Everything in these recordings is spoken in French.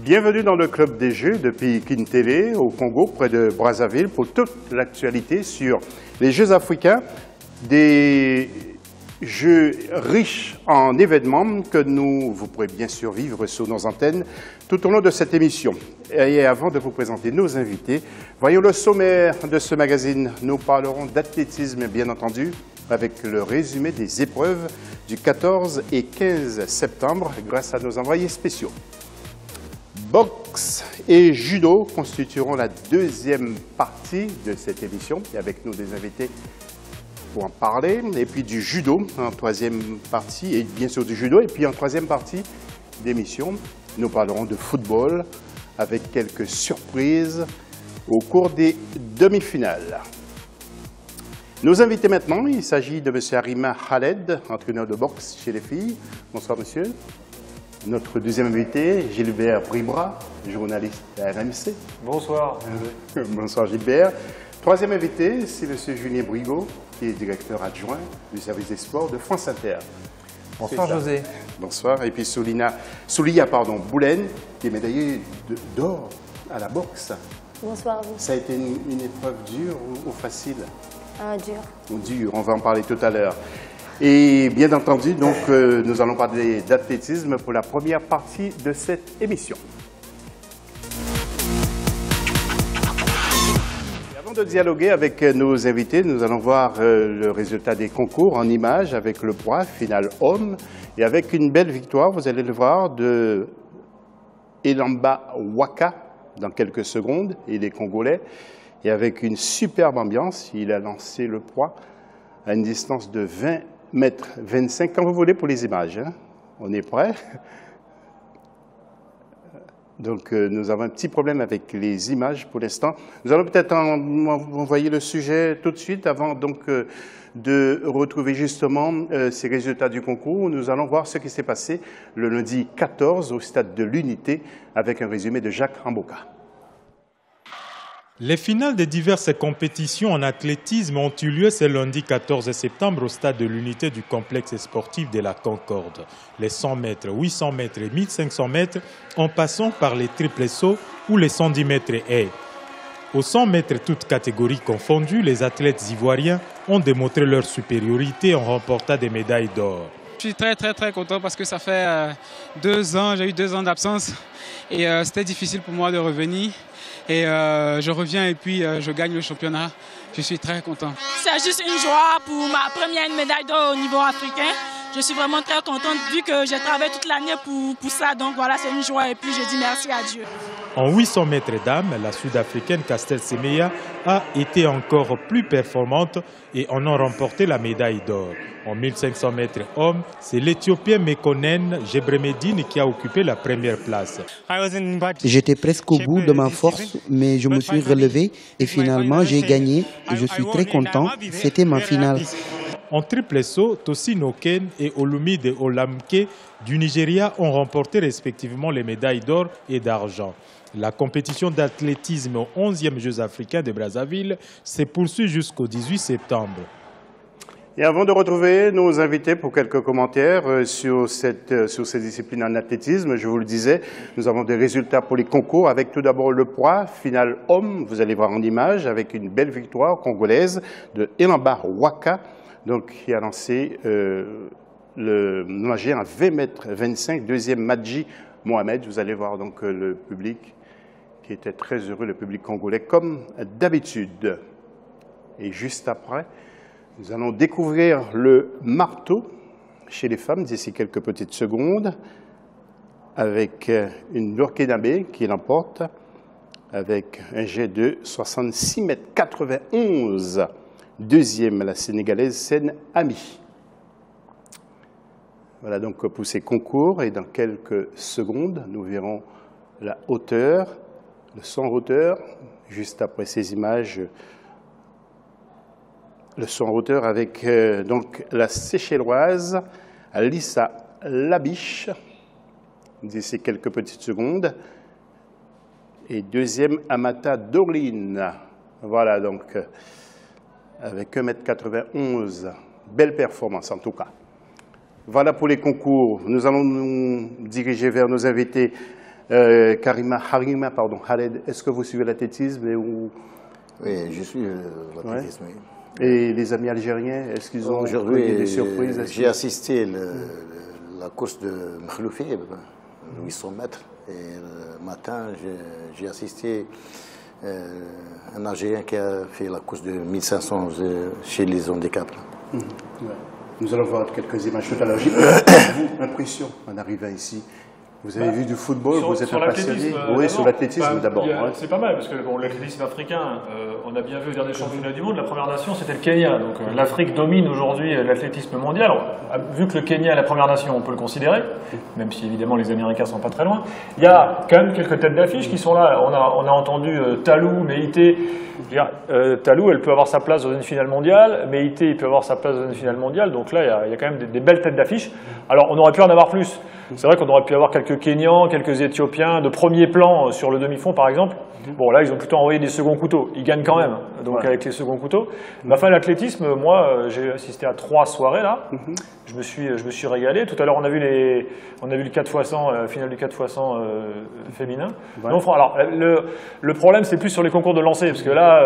Bienvenue dans le club des jeux depuis Kintele au Congo, près de Brazzaville, pour toute l'actualité sur les Jeux africains, des jeux riches en événements que vous pourrez bien sûr vivre sur nos antennes tout au long de cette émission. Et avant de vous présenter nos invités, voyons le sommaire de ce magazine. Nous parlerons d'athlétisme, bien entendu, avec le résumé des épreuves du 14 et 15 septembre grâce à nos envoyés spéciaux. Boxe et judo constitueront la deuxième partie de cette émission, et avec nous des invités pour en parler, et puis du judo en troisième partie, et bien sûr du judo, et puis en troisième partie d'émission, nous parlerons de football avec quelques surprises au cours des demi-finales. Nos invités maintenant, il s'agit de M. Arima Khaled, entraîneur de boxe chez les filles. Bonsoir monsieur. Notre deuxième invité, Gilbert Bribra, journaliste à RMC. Bonsoir. Bonsoir Gilbert. Troisième invité, c'est M. Julien Brigaud, qui est directeur adjoint du service des sports de France Inter. Bonsoir José. Bonsoir. Et puis Soulia Boulen, qui est médaillée d'or à la boxe. Bonsoir à vous. Ça a été une épreuve dure ou facile? Dur. Dur, on va en parler tout à l'heure. Et bien entendu, donc, nous allons parler d'athlétisme pour la première partie de cette émission. Et avant de dialoguer avec nos invités, nous allons voir le résultat des concours en images avec le poids final homme. Et avec une belle victoire, vous allez le voir, de Elamba Waka dans quelques secondes, il est congolais. Et avec une superbe ambiance, il a lancé le poids à une distance de 20 mètres 25, quand vous voulez pour les images. Hein. On est prêt? Donc, nous avons un petit problème avec les images pour l'instant. Nous allons peut-être envoyer le sujet tout de suite avant donc de retrouver justement ces résultats du concours. Nous allons voir ce qui s'est passé le lundi 14 au stade de l'Unité avec un résumé de Jacques Ramboka. Les finales des diverses compétitions en athlétisme ont eu lieu ce lundi 14 septembre au stade de l'Unité du complexe sportif de la Concorde. Les 100 mètres, 800 mètres et 1500 mètres en passant par les triples sauts ou les 110 mètres haies. Aux 100 mètres, toutes catégories confondues, les athlètes ivoiriens ont démontré leur supériorité en remportant des médailles d'or. Je suis très content parce que ça fait 2 ans, j'ai eu 2 ans d'absence et c'était difficile pour moi de revenir. Et je reviens et puis je gagne le championnat. Je suis très content. C'est juste une joie pour ma première médaille d'or au niveau africain. Je suis vraiment très contente vu que j'ai travaillé toute l'année pour ça. Donc voilà, c'est une joie et puis je dis merci à Dieu. En 800 mètres dames, la Sud-Africaine Castel Semeya a été encore plus performante et en a remporté la médaille d'or. En 1500 mètres hommes, c'est l'Éthiopien Mekonnen Gebremedine qui a occupé la première place. J'étais presque au bout de ma force, mais je me suis relevé et finalement j'ai gagné et je suis très content. C'était ma finale. En triple saut, Tosin Oken et Olumide Olamke du Nigeria ont remporté respectivement les médailles d'or et d'argent. La compétition d'athlétisme aux 11e Jeux africains de Brazzaville se poursuit jusqu'au 18 septembre. Et avant de retrouver nos invités pour quelques commentaires sur ces disciplines en athlétisme, je vous le disais, nous avons des résultats pour les concours avec tout d'abord le poids final homme, vous allez voir en image, avec une belle victoire congolaise de Elamba Waka, donc qui a lancé le nager à 20 mètres 25, deuxième Madji Mohamed. Vous allez voir donc le public qui était très heureux, le public congolais, comme d'habitude. Et juste après, nous allons découvrir le marteau chez les femmes d'ici quelques petites secondes, avec une Burkinabé qui l'emporte, avec un jet de 66 mètres 91. Deuxième, la Sénégalaise Sen Ami. Voilà donc pour ces concours et dans quelques secondes, nous verrons la hauteur, le son hauteur, juste après ces images, le son hauteur avec donc la Séchelloise Lisa Labiche, d'ici quelques petites secondes, et deuxième Amata Dorline. Voilà donc avec 1,91 m, belle performance en tout cas. Voilà pour les concours. Nous allons nous diriger vers nos invités Harima, Khaled, est-ce que vous suivez l'athlétisme Oui, je suis l'athlétisme. Ouais. Et les amis algériens, est-ce qu'ils ont aujourd'hui des surprises? J'ai assisté la course de Mkhloufi, 800 mètres. Et le matin, j'ai assisté un Algérien qui a fait la course de 1500 chez les handicaps. Ouais. Nous allons voir quelques images tout à l'heure. Impression en arrivant ici. Vous avez vu du football, vous êtes un passionné. Oui, sur l'athlétisme d'abord. C'est pas mal, parce que bon, l'athlétisme africain, on a bien vu au dernier championnat du monde, la première nation c'était le Kenya. Donc l'Afrique domine aujourd'hui l'athlétisme mondial. Alors, vu que le Kenya est la première nation, on peut le considérer, même si évidemment les Américains sont pas très loin. Il y a quand même quelques têtes d'affiche qui sont là. On a entendu Talou, Meïté. Talou, elle peut avoir sa place dans une finale mondiale. Meïté, il peut avoir sa place dans une finale mondiale. Donc là, il y a quand même des belles têtes d'affiche. Alors, on aurait pu en avoir plus. C'est vrai qu'on aurait pu avoir quelques Kenyans, quelques Éthiopiens de premier plan sur le demi-fond, par exemple. Bon, là, ils ont plutôt envoyé des seconds couteaux. Ils gagnent quand même, donc avec les seconds couteaux. Enfin, l'athlétisme, moi, j'ai assisté à 3 soirées, là. Je me suis régalé. Tout à l'heure, on a vu le 4x100, finale du 4x100 féminin. Non, alors, le problème, c'est plus sur les concours de lancer, parce que là,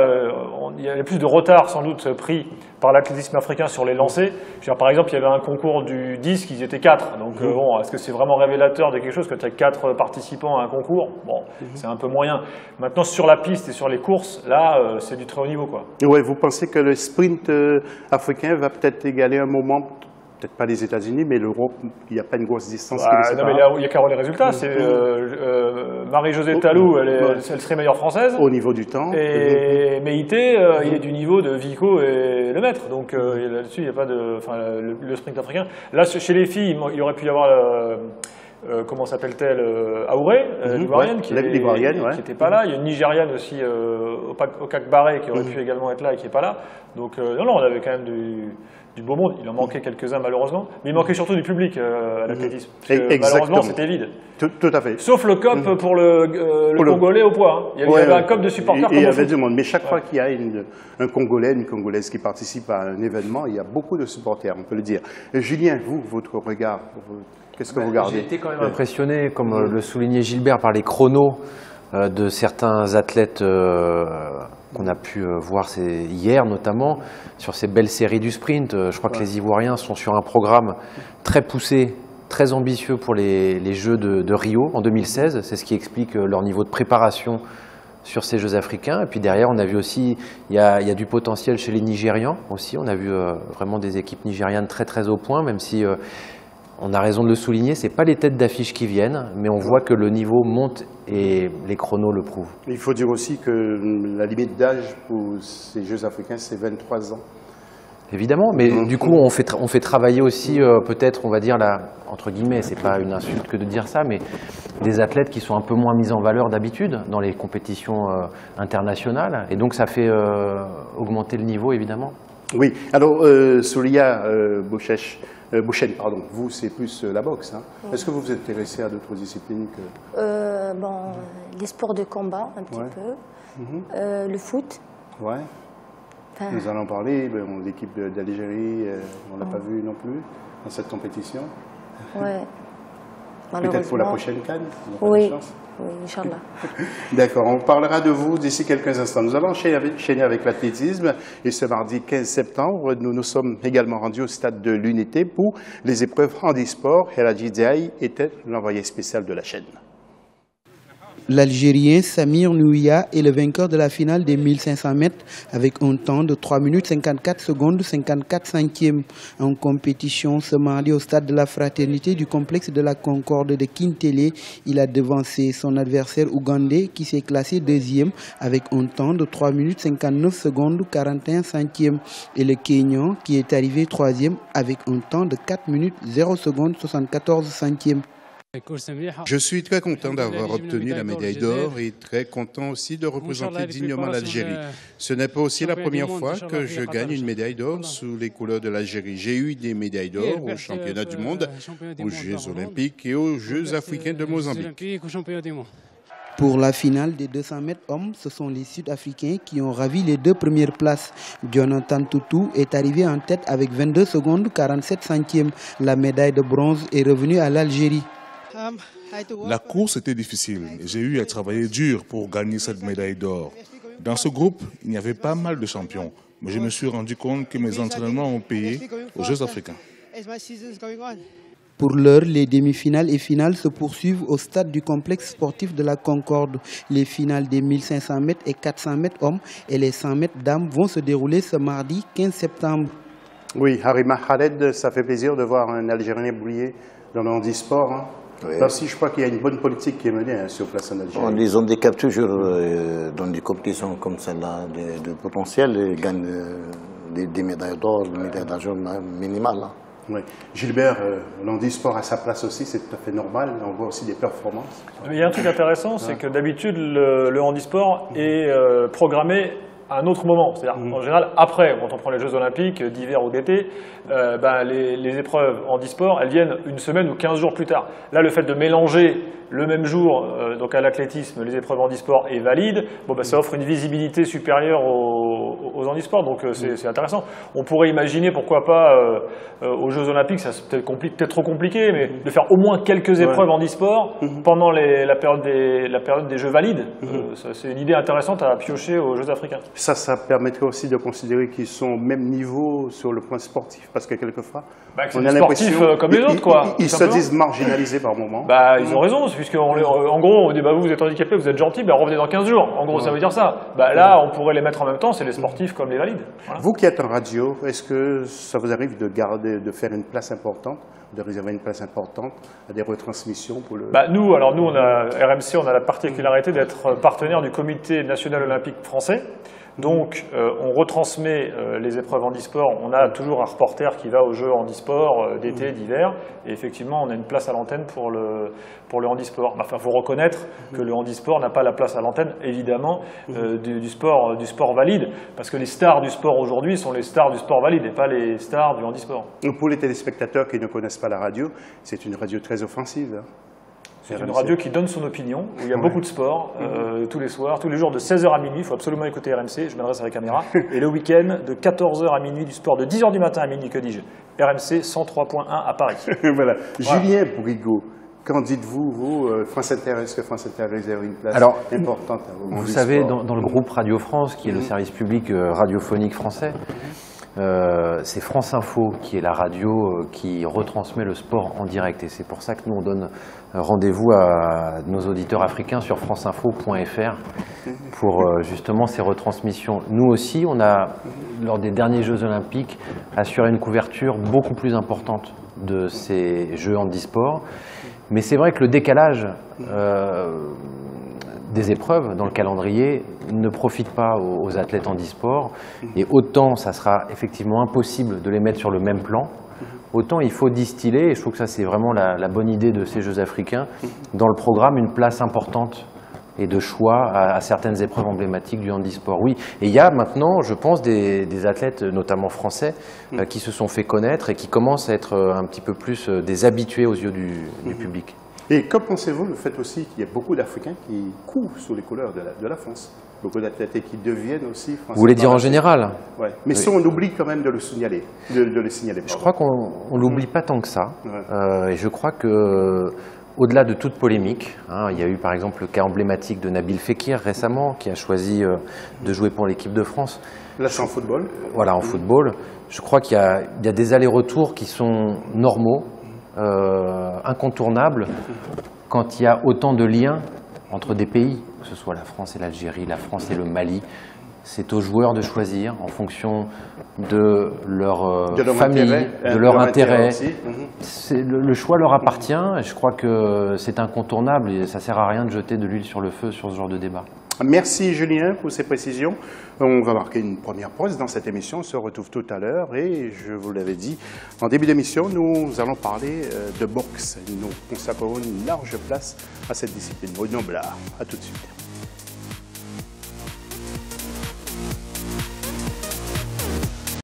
il y avait plus de retard, sans doute, pris par l'athlétisme africain sur les lancers. Par exemple, il y avait un concours du disque, ils étaient 4. Donc, bon, est-ce que c'est vraiment révélateur de quelque chose quand tu as 4 participants à un concours? Bon, c'est un peu moyen. Maintenant, sur la piste et sur les courses, là, c'est du très haut niveau, quoi. Ouais, vous pensez que le sprint africain va peut-être égaler un moment, peut-être pas les États-Unis, mais l'Europe, il n'y a pas une grosse distance qui les sépare. Non, mais là, il y a carrément les résultats. C'est Marie-Josée Talou, elle serait meilleure française. Au niveau du temps. Et Meïté, il est du niveau de Vico et Le Maître. Donc là-dessus, il n'y a pas de. Enfin, le sprint africain. Là, chez les filles, il aurait pu y avoir. Comment s'appelle-t-elle, Aouré, l'Ivoirienne, qui n'était pas là. Il y a une Nigériane aussi, Okak Baré, qui aurait pu également être là et qui n'est pas là. Donc non, on avait quand même du beau monde. Il en manquait quelques-uns malheureusement, mais il manquait surtout du public à l'athlétisme. Malheureusement, c'était vide. Tout à fait. Sauf le COP pour le Congolais au poids. Il y avait un COP de supporters. Il y avait du monde, mais chaque fois qu'il y a un Congolais, une Congolaise qui participe à un événement, il y a beaucoup de supporters, on peut le dire. Julien, votre regard, qu'est-ce que vous regardez? J'ai été quand même impressionné, comme le soulignait Gilbert, par les chronos de certains athlètes qu'on a pu voir hier notamment, sur ces belles séries du sprint. Je crois que les Ivoiriens sont sur un programme très poussé, très ambitieux pour les Jeux de Rio en 2016. C'est ce qui explique leur niveau de préparation sur ces Jeux africains. Et puis derrière, on a vu aussi, il y a du potentiel chez les Nigérians aussi. On a vu vraiment des équipes nigérianes très très au point, même si on a raison de le souligner, ce n'est pas les têtes d'affiche qui viennent, mais on voit que le niveau monte et les chronos le prouvent. Il faut dire aussi que la limite d'âge pour ces Jeux africains, c'est 23 ans. Évidemment, mais du coup, on fait travailler aussi, peut-être, on va dire, entre guillemets, c'est pas une insulte que de dire ça, mais des athlètes qui sont un peu moins mis en valeur d'habitude dans les compétitions internationales. Et donc, ça fait augmenter le niveau, évidemment. Oui. Alors, Soulia Bouchen, pardon, vous, c'est plus la boxe. Hein. Oui. Est-ce que vous vous intéressez à d'autres disciplines que... des sports de combat, un petit peu. Le foot. Ouais. Enfin... Nous allons parler de l'équipe d'Algérie, on ne l'a pas vu non plus dans cette compétition. Ouais. Peut-être pour la prochaine CAN. Oui. Oui, Inch'Allah. D'accord, on parlera de vous d'ici quelques instants. Nous allons enchaîner avec l'athlétisme et ce mardi 15 septembre, nous nous sommes également rendus au stade de l'Unité pour les épreuves handisport. Heladji Diaye était l'envoyé spécial de la chaîne. L'Algérien Samir Nouia est le vainqueur de la finale des 1500 mètres avec un temps de 3 minutes 54 secondes 54 centièmes en compétition ce mardi au stade de la Fraternité du complexe de la Concorde de Kintélé. Il a devancé son adversaire ougandais qui s'est classé deuxième avec un temps de 3 minutes 59 secondes 41 centièmes et le Kenyan qui est arrivé troisième avec un temps de 4 minutes 0 secondes 74 centièmes. Je suis très content d'avoir obtenu la médaille d'or et très content aussi de représenter dignement l'Algérie. Ce n'est pas aussi la première fois que je gagne une médaille d'or sous les couleurs de l'Algérie. J'ai eu des médailles d'or aux championnats du monde, aux Jeux olympiques et aux Jeux africains de Mozambique. Pour la finale des 200 mètres hommes, ce sont les Sud-Africains qui ont ravi les 2 premières places. Jonathan Tutu est arrivé en tête avec 22 secondes 47 centièmes. La médaille de bronze est revenue à l'Algérie. La course était difficile et j'ai eu à travailler dur pour gagner cette médaille d'or. Dans ce groupe, il y avait pas mal de champions, mais je me suis rendu compte que mes entraînements ont payé aux Jeux africains. Pour l'heure, les demi-finales et finales se poursuivent au stade du complexe sportif de la Concorde. Les finales des 1500 mètres et 400 mètres hommes et les 100 mètres dames vont se dérouler ce mardi 15 septembre. Oui, Harima Khaled, ça fait plaisir de voir un Algérien briller dans le handisport. Hein. Oui. Là aussi, je crois qu'il y a une bonne politique qui est menée sur place en Algérie. Les handicaps, toujours dans des compétitions comme celle-là, de potentiel, ils gagnent des médailles d'or, des médailles d'argent minimales. Hein. Oui. Gilbert, l'handisport a sa place aussi, c'est tout à fait normal, on voit aussi des performances. Il y a un truc intéressant, c'est que d'habitude, le handisport est programmé à un autre moment, c'est-à-dire en général après, quand on prend les Jeux Olympiques d'hiver ou d'été, les épreuves handisport, elles viennent une semaine ou 15 jours plus tard. Là, le fait de mélanger le même jour, donc à l'athlétisme, les épreuves handisport est valide, ça offre une visibilité supérieure aux handisports, donc c'est intéressant. On pourrait imaginer, pourquoi pas, aux Jeux Olympiques, ça c'est peut-être trop compliqué, mais de faire au moins quelques épreuves handisport pendant la période des Jeux valides, c'est une idée intéressante à piocher aux Jeux africains. Ça permettrait aussi de considérer qu'ils sont au même niveau sur le point sportif, parce que quelquefois, on a l'impression comme les autres, quoi. Ils se disent marginalisés par moment. Ils ont raison, puisqu'en gros, on dit vous êtes handicapé, vous êtes gentil, revenez dans 15 jours. En gros, ça veut dire ça. Là, on pourrait les mettre en même temps, c'est les sportifs comme les valides. Voilà. Vous qui êtes en radio, est-ce que ça vous arrive de faire une place importante, de réserver une place importante à des retransmissions pour le... Nous, on a RMC, on a la particularité d'être partenaire du Comité national olympique français. Donc, on retransmet les épreuves handisport. On a toujours un reporter qui va aux Jeux handisport d'été, d'hiver. Et effectivement, on a une place à l'antenne pour le handisport. Enfin, il faut reconnaître que le handisport n'a pas la place à l'antenne, évidemment, du sport valide. Parce que les stars du sport aujourd'hui sont les stars du sport valide et pas les stars du handisport. Pour les téléspectateurs qui ne connaissent pas la radio, c'est une radio très offensive. Hein. C'est une radio qui donne son opinion, où il y a beaucoup de sport, tous les soirs, tous les jours de 16h à minuit, il faut absolument écouter RMC, je m'adresse à la caméra, et le week-end de 14h à minuit du sport, de 10h du matin à minuit, que dis-je, RMC 103.1 à Paris. Voilà. Julien Bourrigaud, qu'en dites-vous, vous, France Inter, est-ce que France Inter réserve une place importante à vous? Vous savez, dans le groupe Radio France, qui est le service public radiophonique français, c'est France Info qui est la radio qui retransmet le sport en direct. Et c'est pour ça que nous, on donne rendez-vous à nos auditeurs africains sur franceinfo.fr pour justement ces retransmissions. Nous aussi, on a, lors des derniers Jeux Olympiques, assuré une couverture beaucoup plus importante de ces Jeux handisport. Mais c'est vrai que le décalage des épreuves dans le calendrier ne profite pas aux athlètes handisport, et autant ça sera effectivement impossible de les mettre sur le même plan, autant il faut distiller, et je trouve que ça c'est vraiment la bonne idée de ces Jeux africains, dans le programme une place importante et de choix à certaines épreuves emblématiques du handisport. Oui, et il y a maintenant, je pense, des athlètes, notamment français, qui se sont fait connaître et qui commencent à être un petit peu plus des habitués aux yeux du public. Et que pensez-vous le fait aussi qu'il y a beaucoup d'Africains qui courent sous les couleurs de la France, beaucoup d'athlètes et qui deviennent aussi français? Vous voulez dire en général? Ouais. Mais si on oublie quand même de le signaler. Je crois qu'on ne l'oublie pas tant que ça. Et je crois que, au-delà de toute polémique, il y a eu par exemple le cas emblématique de Nabil Fekir récemment, qui a choisi de jouer pour l'équipe de France. Là, c'est en football. Voilà, en football. Je crois qu'il y a des allers-retours qui sont normaux, incontournable quand il y a autant de liens entre des pays, que ce soit la France et l'Algérie, la France et le Mali. C'est aux joueurs de choisir en fonction de leur famille, de leur intérêt. Le choix leur appartient et je crois que c'est incontournable et ça ne sert à rien de jeter de l'huile sur le feu sur ce genre de débat. Merci Julien pour ces précisions. On va marquer une première pause dans cette émission. On se retrouve tout à l'heure et je vous l'avais dit, en début d'émission, nous allons parler de boxe. Nous consacrerons une large place à cette discipline. Bruno Blard, à tout de suite.